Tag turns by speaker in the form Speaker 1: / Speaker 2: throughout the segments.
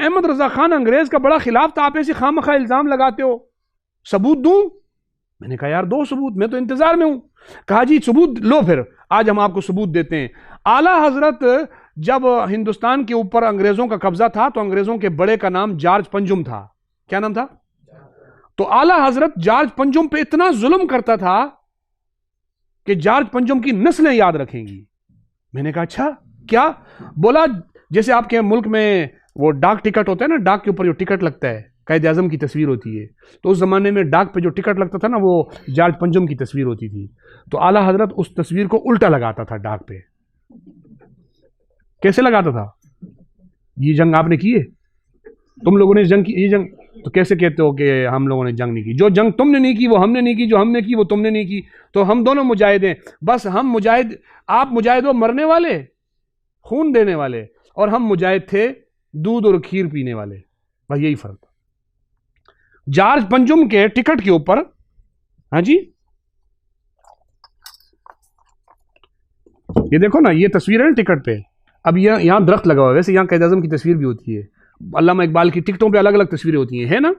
Speaker 1: अहमद रजा खान अंग्रेज का बड़ा खिलाफ था, आप ऐसे खामखा इल्जाम लगाते हो, सबूत दूं? मैंने कहा यार दो सबूत, मैं तो इंतजार में हूं। कहा जी सबूत लो, फिर आज हम आपको सबूत देते हैं। आला हजरत जब हिंदुस्तान के ऊपर अंग्रेजों का कब्जा था तो अंग्रेजों के बड़े का नाम जॉर्ज पंजुम था। क्या नाम था? तो आला हजरत जॉर्ज पंजुम पे इतना जुल्म करता था कि जॉर्ज पंजुम की नस्लें याद रखेंगी। मैंने कहा अच्छा क्या? बोला जैसे आपके मुल्क में वो डाक टिकट होता है ना, डाक के ऊपर जो टिकट लगता है, कायद आजम की तस्वीर होती है, तो उस जमाने में डाक पे जो टिकट लगता था ना, वो जॉर्ज पंजुम की तस्वीर होती थी। तो आला हजरत उस तस्वीर को उल्टा लगाता था डाक पे। कैसे लगाता था? ये जंग आपने की है? तुम लोगों ने जंग की? ये जंग तो कैसे कहते हो कि हम लोगों ने जंग नहीं की? जो जंग तुमने नहीं की वो हमने नहीं की, जो हमने की वो तुमने नहीं की। तो हम दोनों मुजाहिद हैं। बस हम मुजाहिद, आप मुजाहिद हो मरने वाले, खून देने वाले, और हम मुजाहिद थे दूध और खीर पीने वाले। बस यही फर्क था। जॉर्ज पंजुम के टिकट के ऊपर, हाँ जी ये देखो ना, ये तस्वीर है ना टिकट पे। अब यहां दरख्त लगा हुआ है, वैसे यहां कायद आजम की तस्वीर भी होती है, अल्लामा इकबाल की टिकटों पे अलग अलग तस्वीरें होती हैं, है ना?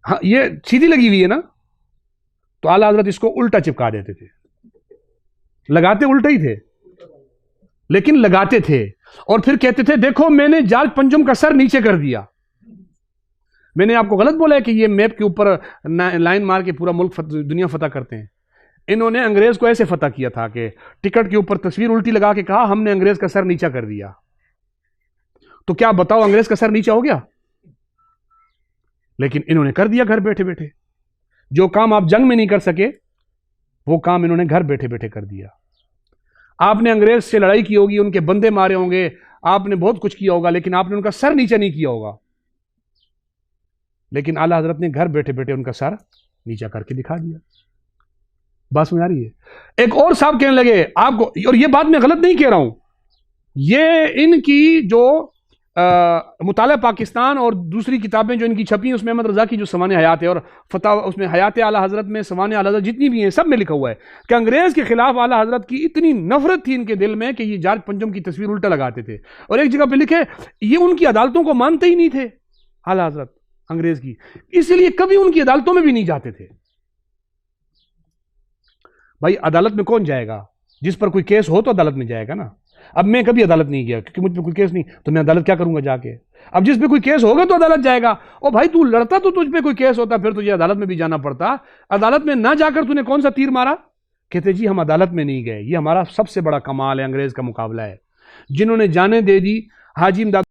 Speaker 1: हाँ, ये सीधी लगी हुई है ना, तो आला हजरत इसको उल्टा चिपका देते थे। लगाते उल्टा ही थे, लेकिन लगाते थे। और फिर कहते थे देखो मैंने जॉर्ज पंजुम का सर नीचे कर दिया। मैंने आपको गलत बोला है कि ये मैप के ऊपर लाइन मार के पूरा मुल्क दुनिया फतह करते हैं। इन्होंने अंग्रेज को ऐसे फतह किया था कि टिकट के ऊपर तस्वीर उल्टी लगा के कहा हमने अंग्रेज का सर नीचा कर दिया। तो क्या बताओ, अंग्रेज का सर नीचा हो गया? लेकिन इन्होंने कर दिया घर बैठे बैठे। जो काम आप जंग में नहीं कर सके, वो काम इन्होंने घर बैठे बैठे कर दिया। आपने अंग्रेज से लड़ाई की होगी, उनके बंदे मारे होंगे, आपने बहुत कुछ किया होगा, लेकिन आपने उनका सर नीचा नहीं किया होगा। लेकिन आला हजरत ने घर बैठे बैठे उनका सर नीचा करके दिखा दिया। बात समझ आ रही है? एक और साहब कहने लगे आपको, और ये बात मैं गलत नहीं कह रहा हूं, ये इनकी जो मुताला पाकिस्तान और दूसरी किताबें जो इनकी छपी हैं उसमें अहमद रजा की जो सवाने हयात है, और फतह उसमें हयात आला हजरत में सवाने आला हजरत जितनी भी हैं सब में लिखा हुआ है कि अंग्रेज के खिलाफ आला हजरत की इतनी नफरत थी इनके दिल में कि ये जॉर्ज पंजुम की तस्वीर उल्टा लगाते थे। और एक जगह पे लिखे ये उनकी अदालतों को मानते ही नहीं थे आला हजरत अंग्रेज की, इसलिए कभी उनकी अदालतों में भी नहीं जाते थे। भाई अदालत में कौन जाएगा? जिस पर कोई केस हो तो अदालत में जाएगा ना। अब मैं कभी अदालत नहीं गया क्योंकि मुझ पर कोई केस नहीं, तो मैं अदालत क्या करूंगा जाके? अब जिस पे कोई केस होगा तो अदालत जाएगा। और भाई तू लड़ता तो तुझ पे कोई केस होता, फिर तुझे अदालत में भी जाना पड़ता। अदालत में ना जाकर तूने कौन सा तीर मारा? कहते जी हम अदालत में नहीं गए। ये हमारा सबसे बड़ा कमाल है, अंग्रेज का मुकाबला है। जिन्होंने जाने दे दी, हाजी इमदाद